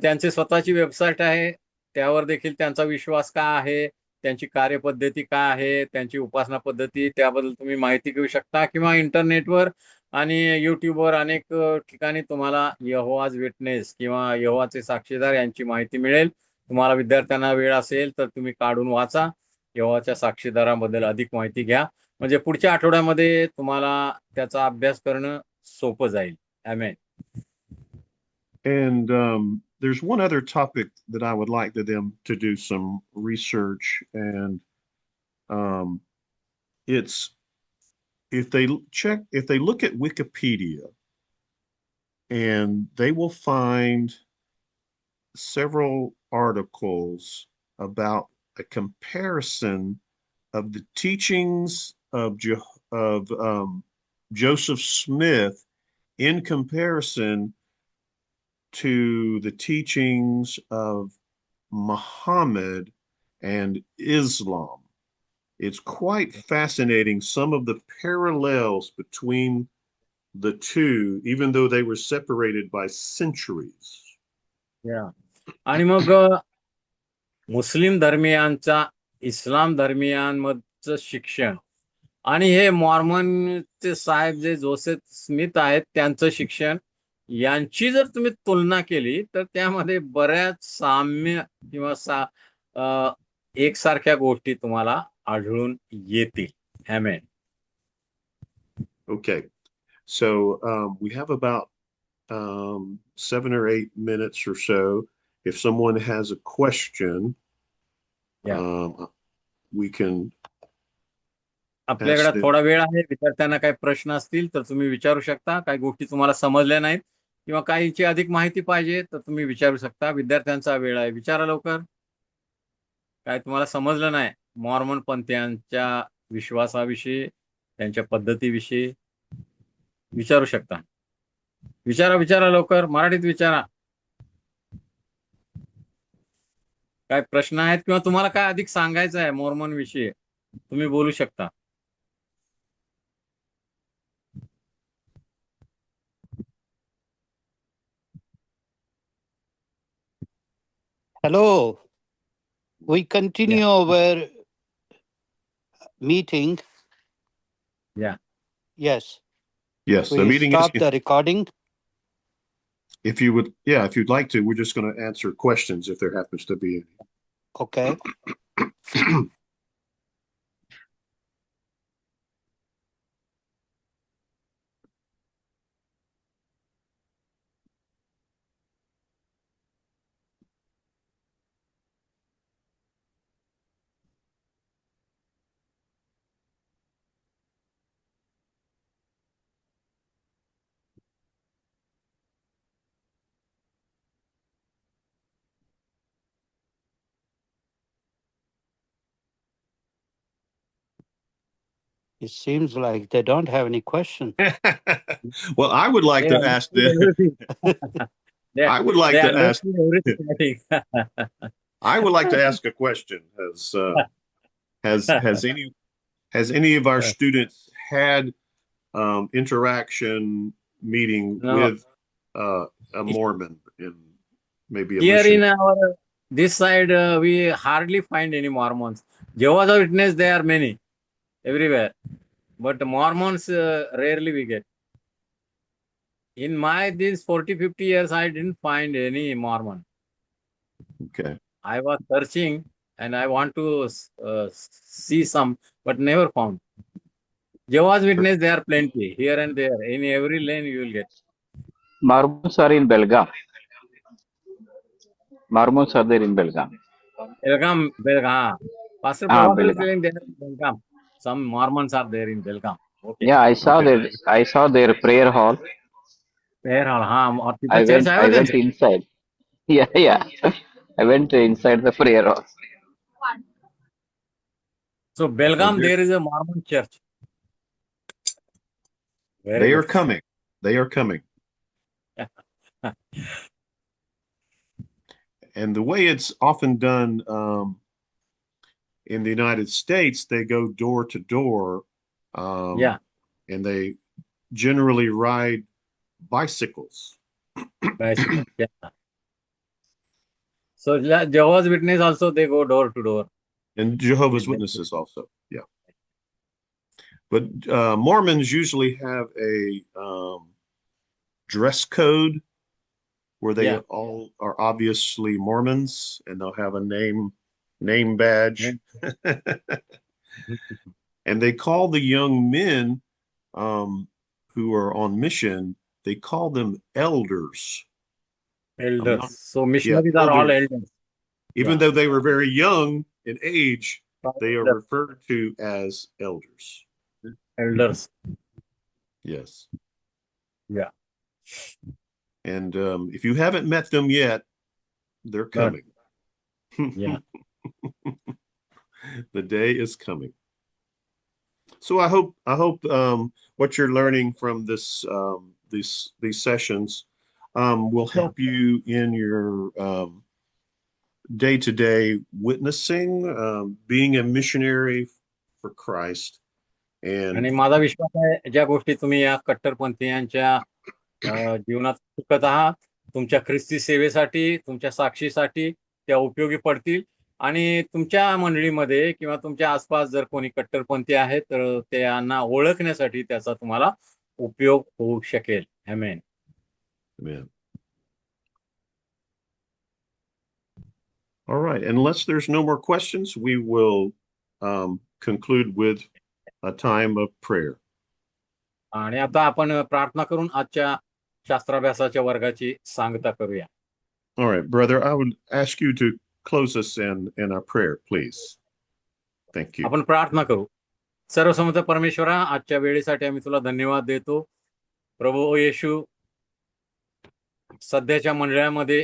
त्यांची स्वतःची वेबसाईट आहे, त्यावर देखील त्यांचा विश्वास काय आहे, त्यांची कार्यपद्धती काय आहे, त्यांची उपासना पद्धती, त्याबद्दल तुम्ही माहिती घेऊ शकता. किंवा इंटरनेटवर आणि युट्यूबवर अनेक ठिकाणी तुम्हाला यहोवाज विटनेस किंवा यहोवाचे साक्षीदार यांची माहिती मिळेल. तुम्हाला विद्यार्थ्यांना वेळ असेल तर तुम्ही काढून वाचा, यहोवाच्या साक्षीदारांबद्दल अधिक माहिती घ्या. म्हणजे पुढच्या आठवड्यामध्ये तुम्हाला त्याचा अभ्यास करणं सोपं जाईल. आमेन. And there's one other topic that I would like them to do some research, and it's if they look at Wikipedia, and they will find several articles about a comparison of the teachings of Joseph Smith in comparison to the teachings of Muhammad and Islam. It's quite fascinating, some of the parallels between the two, even though they were separated by centuries. आणि मग मुस्लिम धर्मियांचा इस्लाम धर्मियांमधचं शिक्षण आणि हे मॉर्मनचे साहेब जे Joseph Smith आहेत त्यांचं शिक्षण यांची जर तुम्ही तुलना केली तर त्यामध्ये बऱ्याच साम्य किंवा एकसारख्या गोष्टी तुम्हाला आढळून येतील. आमेन. Okay, so we have about 7 or 8 minutes or so. If someone has a question, we can. आपल्याकडे थोडा वेळ आहे. विद्यार्थ्यांना काही प्रश्न असतील तर तुम्ही विचारू शकता. काही गोष्टी तुम्हाला समजल्या नाहीत किंवा काहीची अधिक माहिती पाहिजे तर तुम्ही विचारू शकता. विद्यार्थ्यांचा वेळ आहे, विचारा लवकर. काय तुम्हाला समजलं नाही मॉर्मन पंथीयांच्या विश्वासाविषयी, त्यांच्या पद्धतीविषयी, विचारू शकता. विचारा लवकर, मराठीत विचारा. काय प्रश्न आहेत किंवा तुम्हाला काय अधिक सांगायचं आहे मॉर्मन विषयी, तुम्ही बोलू शकता. Hello. We continue our meeting. Yeah. Yes. Yes, the We meeting stop is. the recording. If you'd like to, we're just going to answer questions if there happens to be any. Okay. It seems like they don't have any question. Well, I would like They to ask understood them. everything. They, I would like they to ask. understood everything, I think. I would like to ask a question. Has any of our students had interaction meeting No, with a Mormon in maybe a here in mission? our this side, we hardly find any Mormons. Jehovah's Witness, there are many everywhere, but Mormons rarely we get. In my these 40-50 years, I didn't find any Mormon. Okay. I was searching and I want to see some, but never found. Jehovah's Witness, there are plenty here and there. In every lane, you will get. Mormons are in Belgaum. Mormons are there in Belgaum. Belgaum. Pastor Prabhakar is Belgaum. telling there in Belgaum. Some Mormons are there in Belgaum. Okay. Yeah, I saw Okay. that. I saw their prayer hall. Prayer hall. और I तिथं church आहे went त्यांचे. inside. Yeah. I went inside the prayer hall. So Belgaum, Well, there is a Mormon church. Very they are good. coming. They are coming. And the way it's often done in the United States, they go door to door. Yeah. And they generally ride bicycles. Bicycle. Yeah. So Jehovah's Witness also, they go door to door. And Jehovah's Witnesses also. Yeah. But Mormons usually have a dress code where they all are obviously Mormons, and they'll have a name badge. And they call the young men who are on mission, they call them elders. Elders. So missionaries are all elders. Even though they were very young in age, they are referred to as elders. Elders. Yes. Yeah. And if you haven't met them yet, they're coming. Yeah. The day is coming. So I hope what you're learning from these sessions will help you in your day-to-day witnessing, being a missionary for Christ. आणि माझा विश्वास आहे ज्या गोष्टी तुम्ही या कट्टरपंथीयांच्या जीवनात शिकत आहात, तुमच्या ख्रिस्ती सेवेसाठी, तुमच्या साक्षीसाठी त्या उपयोगी पडतील. आणि तुमच्या मंडळीमध्ये किंवा तुमच्या आसपास जर कोणी कट्टरपंथी आहेत तर त्यांना ओळखण्यासाठी त्याचा तुम्हाला उपयोग होऊ शकेल. आमेन. Amen. All right. Unless there's no more questions, we will conclude with a time of prayer. आणि आता आपण प्रार्थना करून आजच्या शास्त्राभ्यासाच्या वर्गाची सांगता करूया. All right, brother, I would ask you to close us in our prayer, please. Thank you. आपण प्रार्थना करू. सर्वसमर्थ परमेश्वरा, आजच्या वेळेसाठी आम्ही तुला धन्यवाद देतो. प्रभू येशू, सध्याच्या मंडळामध्ये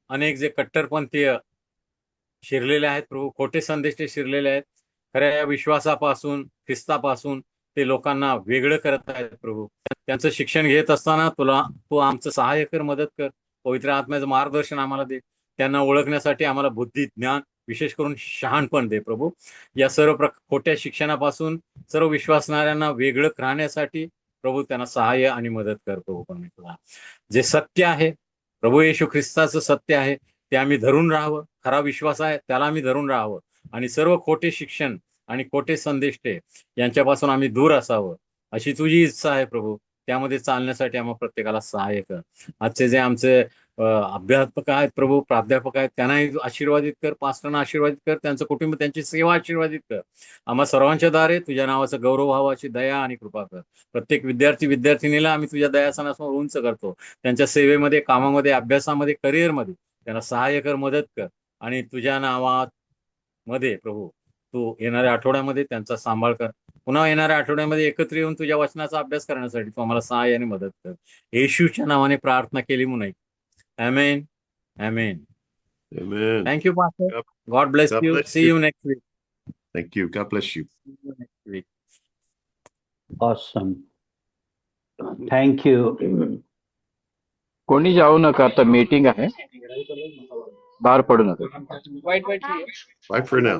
अनेक जे कट्टरपंथीय शिरलेले आहेत प्रभू, खोटे संदेश ते शिरलेले आहेत. खऱ्या विश्वासापासून, ख्रिस्तापासून ते लोकांना वेगळं करत आहेत प्रभू. त्यांचं शिक्षण घेत असताना तू आमचं सहाय्य कर, मदत कर. पवित्र आत्म्याचं मार्गदर्शन आम्हाला दे. त्यांना ओळखण्यासाठी आम्हाला बुद्धी, ज्ञान, विशेष करून शहाणपण दे प्रभू. या सर्व खोट्या शिक्षणापासून सर्व विश्वासणाऱ्यांना वेगळं राहण्यासाठी प्रभू त्यांना सहाय्य आणि मदत कर प्रभू परमेश्वरा. जे सत्य आहे प्रभू येशू ख्रिस्ताचं सत्य आहे ते आम्ही धरून राहावं. खरा विश्वास आहे त्याला आम्ही धरून राहावं आणि सर्व खोटे शिक्षण आणि खोटे संदेश यांच्यापासून आम्ही दूर असावं अशी तुझी इच्छा आहे प्रभू. त्यामध्ये चालण्यासाठी आम्हाला प्रत्येकाला सहाय्य कर. आजचे जे आमचे अध्यापक आहेत प्रभू, प्राध्यापक आहेत, त्यांनाही आशीर्वादित कर. पास्टरांना आशीर्वादित कर. त्यांचं कुटुंब, त्यांची सेवा आशीर्वादित कर. आम्हा सर्वांच्या दारे तुझ्या नावाचं गौरव व्हावाची दया आणि कृपा कर. प्रत्येक विद्यार्थिनीला आम्ही तुझ्या दयासनासमोर उंच करतो. त्यांच्या सेवेमध्ये, कामामध्ये, अभ्यासामध्ये, करिअरमध्ये त्यांना सहाय्य कर, मदत कर. आणि तुझ्या नावात मध्ये प्रभू तू येणाऱ्या आठवड्यामध्ये त्यांचा सांभाळ कर. पुन्हा येणाऱ्या आठवड्यामध्ये एकत्र येऊन तुझ्या वचनाचा अभ्यास करण्यासाठी तू आम्हाला सहाय्य आणि मदत कर. येशूच्या नावाने प्रार्थना केली म्हणून. आमेन. आमेन. Amen. Thank you, Pastor. God bless you. See you next week. Thank you. God bless you. See you next week. Awesome. Thank you. कोणी जाऊ नका, आता मीटिंग आहे, बाहेर पडू नका. Bye for now.